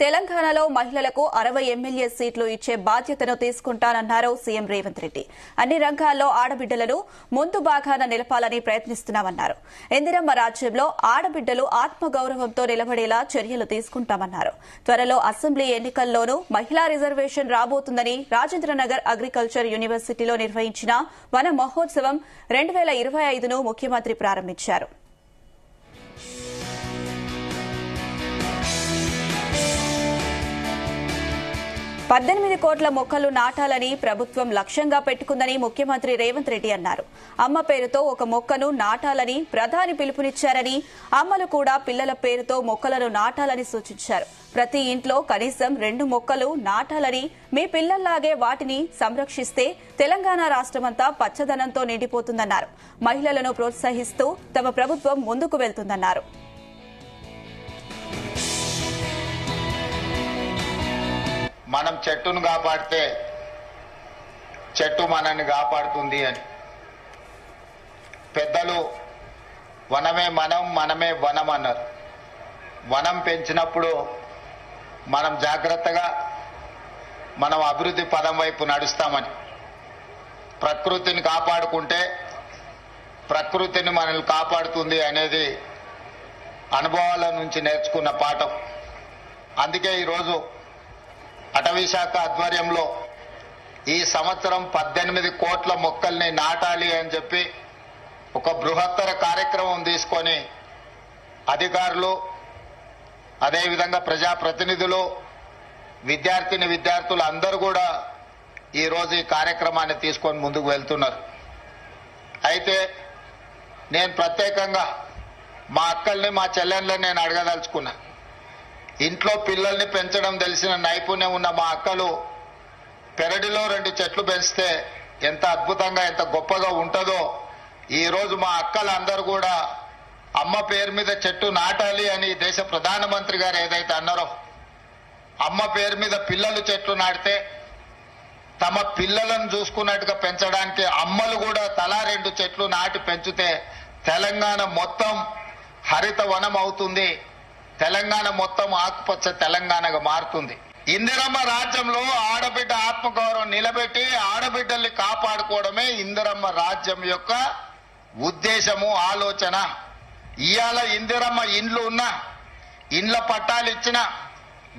తెలంగాణలో మహిళలకు 60 ఎమ్మెల్యే సీట్లు ఇచ్చే బాధ్యతను తీసుకుంటానన్నారు సీఎం రేవంత్ రెడ్డి. అన్ని రంగాల్లో ఆడబిడ్డలను ముందు భాగాన నిలపాలని ప్రయత్నిస్తున్నామన్నారు. ఇందిరమ్మ రాజ్యంలో ఆడబిడ్డలు ఆత్మగౌరవంతో నిలబడేలా చర్యలు తీసుకుంటామన్నారు. త్వరలో అసెంబ్లీ ఎన్నికల్లోనూ మహిళా రిజర్వేషన్ రాబోతుందని రాజేంద్రనగర్ అగ్రికల్చర్ యూనివర్సిటీలో నిర్వహించిన వన మహోత్సవం 2025ను ముఖ్యమంత్రి ప్రారంభించారు. 18 కోట్ల మొక్కలు నాటాలని ప్రభుత్వం లక్ష్యంగా పెట్టుకుందని ముఖ్యమంత్రి రేవంత్ రెడ్డి అన్నారు. అమ్మ పేరుతో ఒక మొక్కను నాటాలని ప్రధాని పిలుపునిచ్చారని, అమ్మలు కూడా పిల్లల పేరుతో మొక్కలను నాటాలని సూచించారు. ప్రతి ఇంట్లో కనీసం 2 మొక్కలు నాటాలని, మీ పిల్లల్లాగే వాటిని సంరక్షిస్తే తెలంగాణ రాష్ట్రమంతా పచ్చదనంతో నిండిపోతుందన్నారు. మహిళలను ప్రోత్సహిస్తూ తమ ప్రభుత్వం ముందుకు వెళ్తుందన్నారు. మనం చెట్టును కాపాడితే చెట్టు మనల్ని కాపాడుతుంది అని పెద్దలు వనమే మనం, మనమే వనం అన్నారు. వనం పెంచినప్పుడు మనం జాగ్రత్తగా మనం అభివృద్ధి పదం వైపు నడుస్తామని, ప్రకృతిని కాపాడుకుంటే ప్రకృతిని మనల్ని కాపాడుతుంది అనేది అనుభవాల నుంచి నేర్చుకున్న పాఠం. అందుకే ఈరోజు అటవీ శాఖ ఆధ్వర్యంలో ఈ సంవత్సరం 18 కోట్ల మొక్కల్ని నాటాలి అని చెప్పి ఒక బృహత్తర కార్యక్రమం తీసుకొని అధికారులు, అదేవిధంగా ప్రజాప్రతినిధులు, విద్యార్థులు అందరూ కూడా ఈరోజు ఈ కార్యక్రమాన్ని తీసుకొని ముందుకు వెళ్తున్నారు. అయితే నేను ప్రత్యేకంగా మా అక్కల్ని, మా చెల్లెళ్ళని నేను అడగదలుచుకున్నా. ఇంట్లో పిల్లల్ని పెంచడం తెలిసిన నైపుణ్యం ఉన్న మా అక్కలు పెరడిలో 2 చెట్లు పెంచితే ఎంత అద్భుతంగా, ఎంత గొప్పగా ఉంటుందో ఈరోజు మా అక్కలందరూ కూడా అమ్మ పేరు మీద చెట్టు నాటాలి అని దేశ ప్రధానమంత్రి గారు ఏదైతే అన్నారో, అమ్మ పేరు మీద పిల్లలు చెట్లు నాటితే తమ పిల్లలను చూసుకున్నట్టుగా పెంచడానికి అమ్మలు కూడా తలా 2 చెట్లు నాటి పెంచితే తెలంగాణ మొత్తం హరిత వనం అవుతుంది. తెలంగాణ మొత్తం ఆకుపచ్చ తెలంగాణగా మారుతుంది. ఇందిరమ్మ రాజ్యంలో ఆడబిడ్డ ఆత్మగౌరవం నిలబెట్టి ఆడబిడ్డల్ని కాపాడుకోవడమే ఇందిరమ్మ రాజ్యం యొక్క ఉద్దేశము, ఆలోచన. ఇవాళ ఇందిరమ్మ ఇండ్లు ఉన్నా, ఇండ్ల పట్టాలు ఇచ్చిన,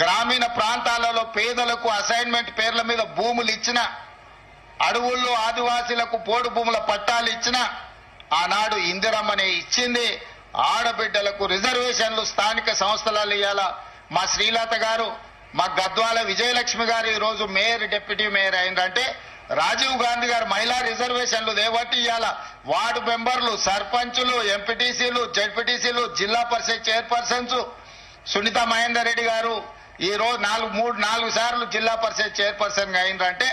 గ్రామీణ ప్రాంతాలలో పేదలకు అసైన్మెంట్ పేర్ల మీద భూములు ఇచ్చిన, అడవుల్లో ఆదివాసీలకు పోడు భూముల పట్టాలు ఇచ్చిన, ఆనాడు ఇందిరమ్మనే ఇచ్చింది. ఆడబిడ్డలకు రిజర్వేషన్లు స్థానిక సంస్థలలో ఇవ్వాల. మా శ్రీలత గారు, మా గద్వాల విజయలక్ష్మి గారు ఈరోజు మేయర్, డిప్యూటీ మేయర్ అయినంటే రాజీవ్ గాంధీ గారు మహిళా రిజర్వేషన్లు దేవట్టి ఇవ్వాల. వార్డు మెంబర్లు, సర్పంచులు, ఎంపీటీసీలు, జెడ్పీటీసీలు, జిల్లా పరిషత్ చైర్పర్సన్స్ సునీత మహేందర్ రెడ్డి గారు ఈరోజు 4 సార్లు జిల్లా పరిషత్ చైర్పర్సన్ గా అయినంటే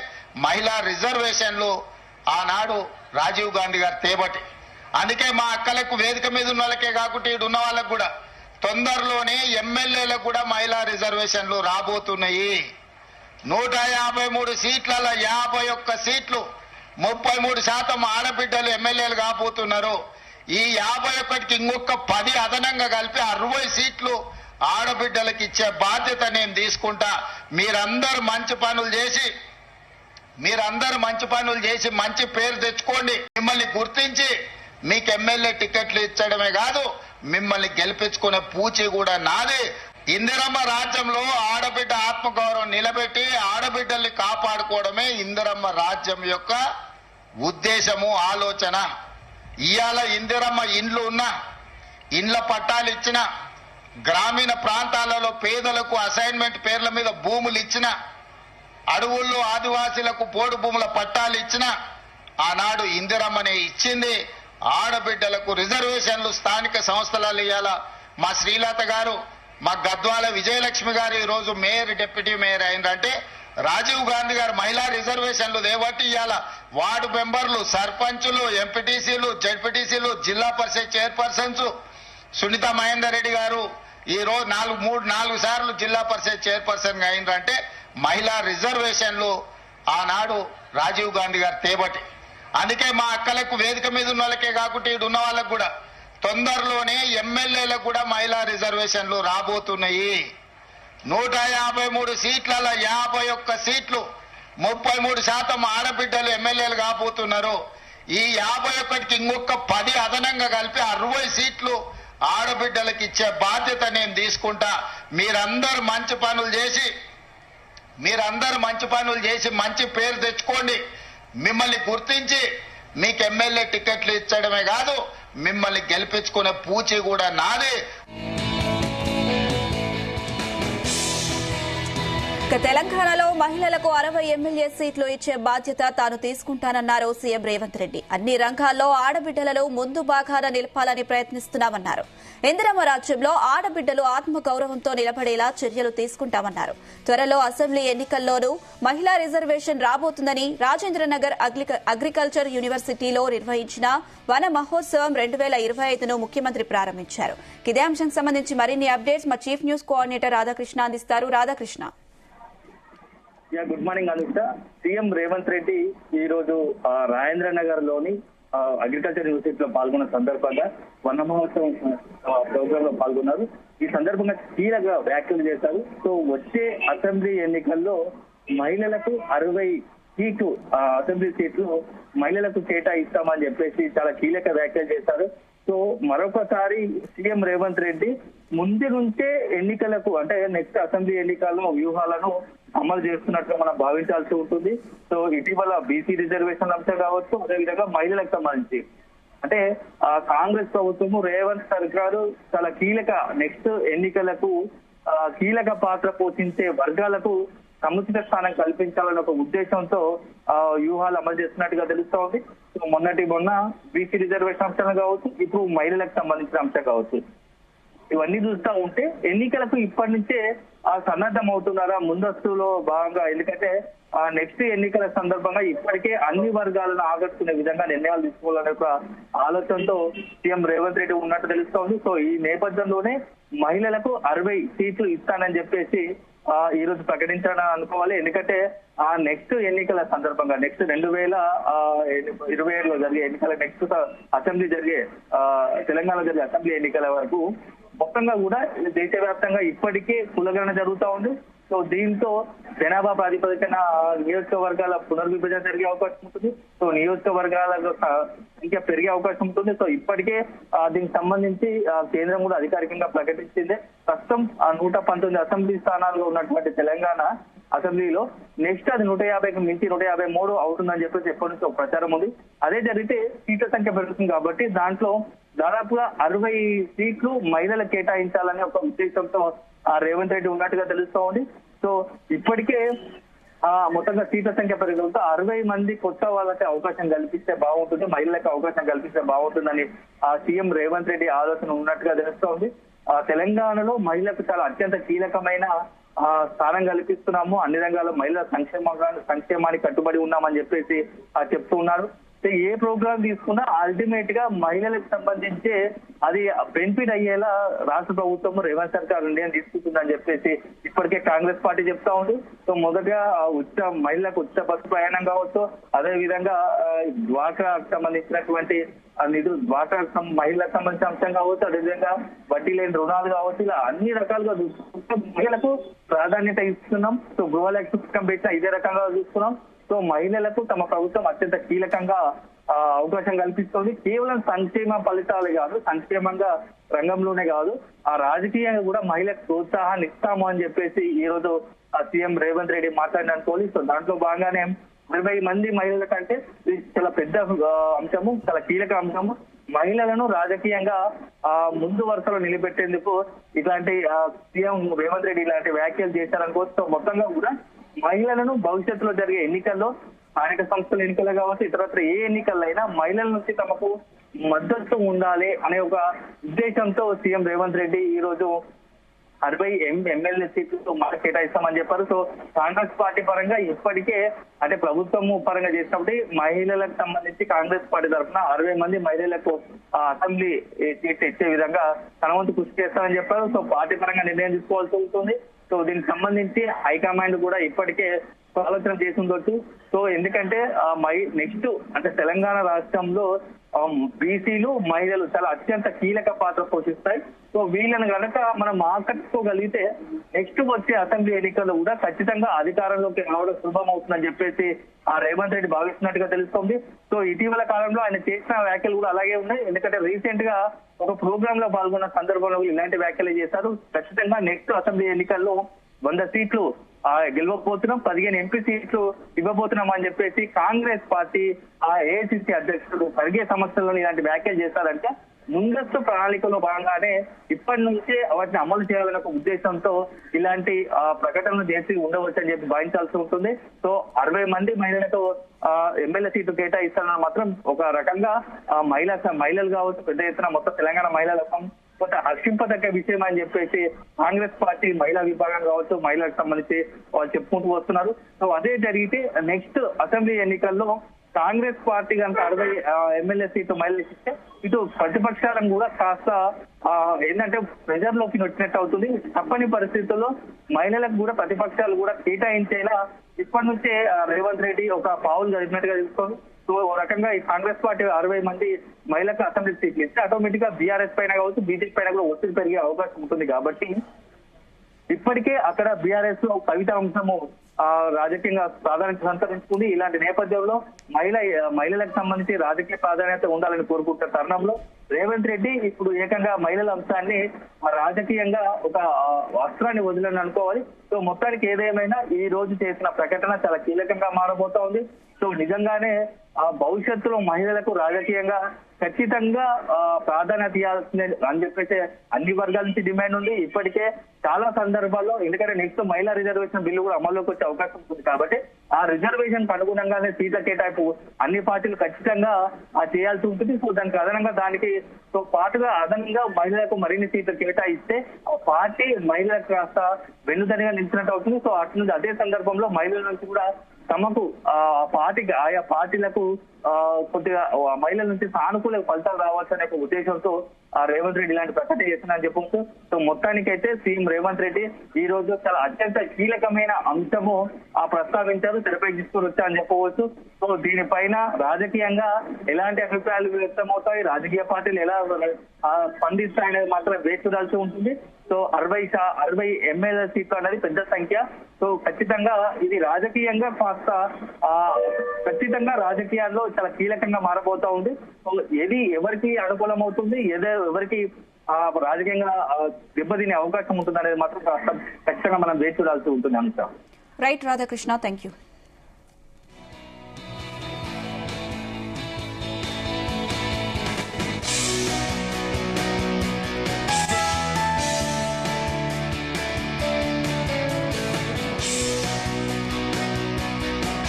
మహిళా రిజర్వేషన్లు ఆనాడు రాజీవ్ గాంధీ గారు తేబట్టి. అందుకే మా అక్కలకు, వేదిక మీద ఉన్న వాళ్ళకే కాకుండా ఇటు ఉన్న వాళ్ళకు కూడా తొందరలోనే ఎమ్మెల్యేలకు కూడా మహిళా రిజర్వేషన్లు రాబోతున్నాయి. 153 సీట్లలో 51 సీట్లు, 33% ఆడబిడ్డలు ఎమ్మెల్యేలు కాబోతున్నారు. ఈ 51కి ఇంకొక 10 అదనంగా కలిపి 60 సీట్లు ఆడబిడ్డలకు ఇచ్చే బాధ్యత నేను తీసుకుంటా. మీరందరూ మంచి పనులు చేసి మంచి పేరు తెచ్చుకోండి. మిమ్మల్ని గుర్తించి మీకు ఎమ్మెల్యే టికెట్లు ఇచ్చడమే కాదు, మిమ్మల్ని గెలిపించుకునే పూచి కూడా నాది. ఇందిరమ్మ రాజ్యంలో ఆడబిడ్డ ఆత్మగౌరవం నిలబెట్టి ఆడబిడ్డల్ని కాపాడుకోవడమే ఇందిరమ్మ రాజ్యం యొక్క ఉద్దేశము, ఆలోచన. ఇవాళ ఇందిరమ్మ ఇండ్లు ఉన్నా, ఇండ్ల పట్టాలు ఇచ్చిన, గ్రామీణ ప్రాంతాలలో పేదలకు అసైన్మెంట్ పేర్ల మీద భూములు ఇచ్చిన, అడవుల్లో ఆదివాసీలకు పోడు భూముల పట్టాలు ఇచ్చిన, ఆనాడు ఇందిరమ్మనే ఇచ్చింది. ఆడబిడ్డలకు రిజర్వేషన్లు స్థానిక సంస్థలలో ఇవ్వాల. మా శ్రీలత గారు, మా గద్వాల విజయలక్ష్మి గారు ఈరోజు మేయర్, డిప్యూటీ మేయర్ అయినంటే రాజీవ్ గాంధీ గారు మహిళా రిజర్వేషన్లు దేవట్టి ఇవ్వాల. వార్డు మెంబర్లు, సర్పంచులు, ఎంపీటీసీలు, జెడ్పీటీసీలు, జిల్లా పరిషత్ చైర్పర్సన్స్ సునీత మహేందర్ రెడ్డి గారు ఈరోజు 4 సార్లు జిల్లా పరిషత్ చైర్పర్సన్ గా అయినంటే మహిళా రిజర్వేషన్లు ఆనాడు రాజీవ్ గాంధీ గారు తేబట్టి. అందుకే మా అక్కలకు, వేదిక మీద ఉన్న వాళ్ళకే కాకుండా ఇటు ఉన్న వాళ్ళకు కూడా తొందరలోనే ఎమ్మెల్యేలకు కూడా మహిళా రిజర్వేషన్లు రాబోతున్నాయి. 153 సీట్లలో 51 సీట్లు 33% ఆడబిడ్డలు ఎమ్మెల్యేలు కాబోతున్నారు. ఈ 51కి ఇంకొక 10 అదనంగా కలిపి 60 సీట్లు ఆడబిడ్డలకు ఇచ్చే బాధ్యత నేను తీసుకుంటా. మీరందరూ మంచి పనులు చేసి మంచి పేరు తెచ్చుకోండి. మిమ్మల్ని గుర్తించి మీకు ఎమ్మెల్యే టికెట్లు ఇచ్చడమే కాదు, మిమ్మల్ని గెలిపించుకునే పూచి కూడా నాది. తెలంగాణలో మహిళలకు 60 ఎమ్మెల్యే సీట్లు ఇచ్చే బాధ్యత తాను తీసుకుంటానన్నారు సీఎం రేవంత్ రెడ్డి. అన్ని రంగాల్లో ఆడబిడ్డలను ముందు భాగాన నిలపాలని ప్రయత్నిస్తున్నామన్నారు. ఇందిరమ్మ రాజ్యంలో ఆడబిడ్డలు ఆత్మగౌరవంతో నిలబడేలా చర్యలు తీసుకుంటామన్నారు. త్వరలో అసెంబ్లీ ఎన్నికల్లోనూ మహిళా రిజర్వేషన్ రాబోతుందని రాజేంద్రనగర్ అగ్రికల్చర్ యూనివర్సిటీలో నిర్వహించిన వన మహోత్సవం 2025ను ముఖ్యమంత్రి ప్రారంభించారు. ఇదే అంశానికి సంబంధించి మరిన్ని అప్డేట్స్ మా చీఫ్ న్యూస్ కోఆర్డినేటర్ రాధాకృష్ణ అందిస్తారు. Radhakrishna. Good morning Anushta. CM Revanth Reddy ఈ రోజు రాజేంద్ర నగర్ లోని అగ్రికల్చర్ యూనివర్సిటీలో పాల్గొన్న సందర్భంగా వన మహోత్సవం ప్రోగ్రామ్ లో పాల్గొన్నారు. ఈ సందర్భంగా కీలక వ్యాఖ్యలు చేశారు. సో వచ్చే అసెంబ్లీ ఎన్నికల్లో మహిళలకు 60 సీట్లు అసెంబ్లీ సీట్లు మహిళలకు కేటాయిస్తామని చెప్పేసి చాలా కీలక వ్యాఖ్యలు చేశారు. సో మరొకసారి సీఎం రేవంత్ రెడ్డి ముందు నుంచే ఎన్నికలకు అంటే నెక్స్ట్ అసెంబ్లీ ఎన్నికల్లో వ్యూహాలను అమలు చేస్తున్నట్టుగా మనం భావించాల్సి ఉంటుంది. సో ఇటీవల బీసీ రిజర్వేషన్ అంశం కావచ్చు, అదేవిధంగా మహిళలకు సంబంధించి అంటే కాంగ్రెస్ ప్రభుత్వము రేవంత్ సర్కారు చాలా కీలక నెక్స్ట్ ఎన్నికలకు కీలక పాత్ర పోషించే వర్గాలకు సముచిత స్థానం కల్పించాలన్న ఒక ఉద్దేశంతో వ్యూహాలు అమలు చేస్తున్నట్టుగా తెలుస్తా ఉంది. మొన్న బీసీ రిజర్వేషన్ అంశాలు కావచ్చు, ఇప్పుడు మహిళలకు సంబంధించిన అంశం కావచ్చు, ఇవన్నీ చూస్తా ఉంటే ఎన్నికలకు ఇప్పటి నుంచే సన్నద్ధం అవుతున్నారా ముందస్తులో భాగంగా. ఎందుకంటే నెక్స్ట్ ఎన్నికల సందర్భంగా ఇప్పటికే అన్ని వర్గాలను ఆకట్టుకునే విధంగా నిర్ణయాలు తీసుకోవాలనే ఒక ఆలోచనతో సీఎం రేవంత్ రెడ్డి ఉన్నట్టు తెలుస్తోంది. సో ఈ నేపథ్యంలోనే మహిళలకు 60 సీట్లు ఇస్తానని చెప్పేసి ఈ రోజు ప్రకటించాలని అనుకోవాలి. ఎందుకంటే నెక్స్ట్ ఎన్నికల సందర్భంగా నెక్స్ట్ 2027లో జరిగే ఎన్నికల నెక్స్ట్ అసెంబ్లీ జరిగే తెలంగాణలో జరిగే అసెంబ్లీ ఎన్నికల వరకు మొత్తంగా కూడా దేశవ్యాప్తంగా ఇప్పటికే కులగణన జరుగుతూ ఉంది. సో దీంతో జనాభా ప్రాతిపదికన నియోజకవర్గాల పునర్విభజన జరిగే అవకాశం ఉంటుంది. సో నియోజకవర్గాల సంఖ్య పెరిగే అవకాశం ఉంటుంది. సో ఇప్పటికే దీనికి సంబంధించి కేంద్రం కూడా అధికారికంగా ప్రకటించింది. ప్రస్తుతం 119 అసెంబ్లీ స్థానాల్లో ఉన్నటువంటి తెలంగాణ అసెంబ్లీలో నెక్స్ట్ అది 150కి మించి 153 అవుతుందని చెప్పేసి ఎప్పటి నుంచో ప్రచారం ఉంది. అదే జరిగితే సీట్ల సంఖ్య పెరుగుతుంది కాబట్టి దాంట్లో దాదాపుగా 60 సీట్లు మహిళలకు కేటాయించాలని ఒక ఉద్దేశంతో రేవంత్ రెడ్డి ఉన్నట్టుగా తెలుస్తూ ఉంది. సో ఇప్పటికే మొత్తంగా సీట్ల సంఖ్య పెరగడంతో 60 మంది కొత్త వాళ్ళకి అవకాశం కల్పిస్తే బాగుంటుంది, మహిళలకు అవకాశం కల్పిస్తే బాగుంటుందని సీఎం రేవంత్ రెడ్డి ఆలోచన ఉన్నట్టుగా తెలుస్తూ ఉంది. తెలంగాణలో మహిళలకు చాలా అత్యంత కీలకమైన స్థానం కల్పిస్తున్నాము, అన్ని రంగాల్లో మహిళల సంక్షేమానికి కట్టుబడి ఉన్నామని చెప్పేసి చెప్తూ ఉన్నారు. ఏ ప్రోగ్రామ్ తీసుకున్నా అల్టిమేట్ గా మహిళలకు సంబంధించి అది బెనిఫిట్ అయ్యేలా రాష్ట్ర ప్రభుత్వం రేవంత్ సర్కార్ నిర్ణయం తీసుకుంటుందని చెప్పేసి ఇప్పటికే కాంగ్రెస్ పార్టీ చెప్తా ఉంది. సో మొదటగా మహిళలకు ఉచిత బస్సు ప్రయాణం కావచ్చు, అదే విధంగా డ్వాక్రాకు సంబంధించినటువంటి నిధులు డ్వాక్రా మహిళలకు సంబంధించిన అంశం కావచ్చు, అదేవిధంగా వడ్డీ లేని రుణాలు కావచ్చు, ఇలా అన్ని రకాలుగా చూసుకుంటే మహిళలకు ప్రాధాన్యత ఇస్తున్నాం. సో గృహలక్ష్మి పథకం పెట్టిన ఇదే రకంగా చూస్తున్నాం. సో మహిళలకు తమ ప్రభుత్వం అత్యంత కీలకంగా అవకాశం కల్పిస్తుంది. కేవలం సంక్షేమ ఫలితాలు కాదు, సంక్షేమంగా రంగంలోనే కాదు, రాజకీయంగా కూడా మహిళలకు ప్రోత్సాహాన్ని ఇస్తాము అని చెప్పేసి ఈ రోజు సీఎం రేవంత్ రెడ్డి మాట్లాడిననుకోవాలి. సో దాంట్లో భాగంగానే 20 మంది మహిళల కంటే ఇది చాలా పెద్ద అంశము, చాలా కీలక అంశము. మహిళలను రాజకీయంగా ముందు వరుసలో నిలబెట్టేందుకు ఇట్లాంటి సీఎం రేవంత్ రెడ్డి ఇలాంటి వ్యాఖ్యలు చేశారనుకోవచ్చు. సో మొత్తంగా కూడా మహిళలను భవిష్యత్తులో జరిగే ఎన్నికల్లో స్థానిక సంస్థల ఎన్నికలు కావచ్చు, ఇతరత్ర ఏ ఎన్నికల్లో మహిళల నుంచి తమకు మద్దతు ఉండాలి అనే ఒక ఉద్దేశంతో సీఎం రేవంత్ రెడ్డి ఈ రోజు 60 ఎమ్మెల్యే సీట్లు మాకు కేటాయిస్తామని చెప్పారు. సో కాంగ్రెస్ పార్టీ పరంగా ఇప్పటికే అంటే ప్రభుత్వం పరంగా చేసినప్పుడు మహిళలకు సంబంధించి కాంగ్రెస్ పార్టీ తరఫున 60 మంది మహిళలకు అసెంబ్లీ సీట్లు ఇచ్చే విధంగా తన వంతు కృషి చేస్తామని చెప్పారు. సో పార్టీ పరంగా నిర్ణయం తీసుకోవాల్సి ఉంటుంది. సో దీనికి సంబంధించి హైకమాండ్ కూడా ఇప్పటికే ఆలోచన చేసి ఉండొచ్చు. సో ఎందుకంటే నెక్స్ట్ అంటే తెలంగాణ రాష్ట్రంలో బీసీలు మహిళలు చాలా అత్యంత కీలక పాత్ర పోషిస్తాయి. సో వీళ్ళని కనుక మనం ఆకట్టుకోగలిగితే నెక్స్ట్ వచ్చే అసెంబ్లీ ఎన్నికల్లో కూడా ఖచ్చితంగా అధికారంలోకి రావడం సులభం అవుతుందని చెప్పేసి రేవంత్ రెడ్డి భావిస్తున్నట్టుగా తెలుస్తోంది. సో ఇటీవల కాలంలో ఆయన చేసిన వ్యాఖ్యలు కూడా అలాగే ఉన్నాయి. ఎందుకంటే రీసెంట్ గా ఒక ప్రోగ్రామ్ లో పాల్గొన్న సందర్భంలో ఇలాంటి వ్యాఖ్యలు చేశారు. ఖచ్చితంగా నెక్స్ట్ అసెంబ్లీ ఎన్నికల్లో 100 సీట్లు గెలవకపోతున్నాం, 15 ఎంపీ సీట్లు ఇవ్వబోతున్నాం అని చెప్పేసి కాంగ్రెస్ పార్టీ ఏఐసిసి అధ్యక్షుడు ఖర్గే సమస్యల్లో ఇలాంటి వ్యాఖ్యలు చేశారంటే ముందస్తు ప్రణాళికలో భాగంగానే ఇప్పటి నుంచే వాటిని అమలు చేయాలనే ఒక ఉద్దేశంతో ఇలాంటి ప్రకటనలు చేసి ఉండవచ్చు అని చెప్పి భావించాల్సి ఉంటుంది. సో 60 మంది మహిళలకు ఎమ్మెల్యే సీట్లు కేటాయిస్తారని మాత్రం ఒక రకంగా మహిళలు కావచ్చు, పెద్ద ఎత్తున మొత్తం తెలంగాణ మహిళలకు కొంత హర్షింపదగ్గ విషయం అని చెప్పేసి కాంగ్రెస్ పార్టీ మహిళా విభాగం కావచ్చు, మహిళలకు సంబంధించి వాళ్ళు చెప్పుకుంటూ వస్తున్నారు. సో అదే జరిగితే నెక్స్ట్ అసెంబ్లీ ఎన్నికల్లో కాంగ్రెస్ పార్టీ కనుక 60 ఎమ్మెల్యే సీట్లు మహిళలకు ఇస్తే ఇటు ప్రతిపక్షాలను కూడా కాస్త ఏంటంటే ప్రెజర్ లోకి వచ్చినట్టు అవుతుంది. తప్పని పరిస్థితుల్లో మహిళలకు కూడా ప్రతిపక్షాలు కూడా కేటాయించేలా ఇప్పటి నుంచే రేవంత్ రెడ్డి ఒక పావులు జరిపినట్టుగా తెలుసుకోండి. సో ఓ రకంగా ఈ కాంగ్రెస్ పార్టీ 60 మంది మహిళలకు అసెంబ్లీ సీట్లు ఇస్తే ఆటోమేటిక్ గా బీఆర్ఎస్ పైన కావచ్చు, బీజేపీ పైన కూడా ఒత్తిడి పెరిగే అవకాశం ఉంటుంది. కాబట్టి ఇప్పటికే అక్కడ బీఆర్ఎస్ లో కవిత అంశము రాజకీయంగా ప్రాధాన్యత సంతరించుకుంది. ఇలాంటి నేపథ్యంలో మహిళలకు సంబంధించి రాజకీయ ప్రాధాన్యత ఉండాలని కోరుకుంటున్న తరుణంలో రేవంత్ రెడ్డి ఇప్పుడు ఏకంగా మహిళల అంశాన్ని రాజకీయంగా ఒక అస్త్రాన్ని వదిలని అనుకోవాలి. సో మొత్తానికి ఏదేమైనా ఈ రోజు చేసిన ప్రకటన చాలా కీలకంగా మారబోతా ఉంది. సో నిజంగానే భవిష్యత్తులో మహిళలకు రాజకీయంగా ఖచ్చితంగా ప్రాధాన్యత ఇవ్వాల్సిందే అని చెప్పేసి అన్ని వర్గాల నుంచి డిమాండ్ ఉంది. ఇప్పటికే చాలా సందర్భాల్లో ఎందుకంటే నెక్స్ట్ మహిళా రిజర్వేషన్ బిల్లు కూడా అమల్లోకి వచ్చే అవకాశం ఉంది. కాబట్టి ఆ రిజర్వేషన్ అనుగుణంగానే సీట్ల కేటాయింపు అన్ని పార్టీలు ఖచ్చితంగా చేయాల్సి ఉంటుంది. సో దానికి అదనంగా దానికి తో పాటుగా అదనంగా మహిళలకు మరిన్ని సీట్లు కేటాయిస్తే పార్టీ మహిళలకు కాస్త వెన్నుదనిగా నిలిచినట్టు అవుతుంది. సో అటు నుంచి అదే సందర్భంలో మహిళల నుంచి కూడా తమకు పార్టీకి ఆయా పార్టీలకు కొద్దిగా మహిళల నుంచి సానుకూల ఫలితాలు రావచ్చు అనే ఉద్దేశంతో రేవంత్ రెడ్డి ఇలాంటి ప్రకటన చేస్తున్నారని చెప్పవచ్చు. సో మొత్తానికైతే సీఎం రేవంత్ రెడ్డి ఈ రోజు చాలా అత్యంత కీలకమైన అంశము ప్రస్తావించారు, తెరపై తీసుకొని వచ్చారని చెప్పవచ్చు. సో దీనిపైన రాజకీయంగా ఎలాంటి అభిప్రాయాలు వ్యక్తమవుతాయి, రాజకీయ పార్టీలు ఎలా స్పందిస్తాయనేది మాత్రం వేచి చూడాల్సి ఉంటుంది. సో 60 ఎమ్మెల్యే సీట్లు అనేది పెద్ద సంఖ్య. సో ఖచ్చితంగా ఇది రాజకీయంగా కాస్త ఖచ్చితంగా రాజకీయాల్లో చాలా కీలకంగా మారబోతా ఉంది. సో ఏది ఎవరికి అనుకూలం అవుతుంది, ఎవరికి రాజకీయంగా దెబ్బతినే అవకాశం ఉంటుంది అనేది మాత్రం ఖచ్చితంగా మనం వేచి చూడాల్సి ఉంటుంది అంశం. Right Radhakrishna, thank you.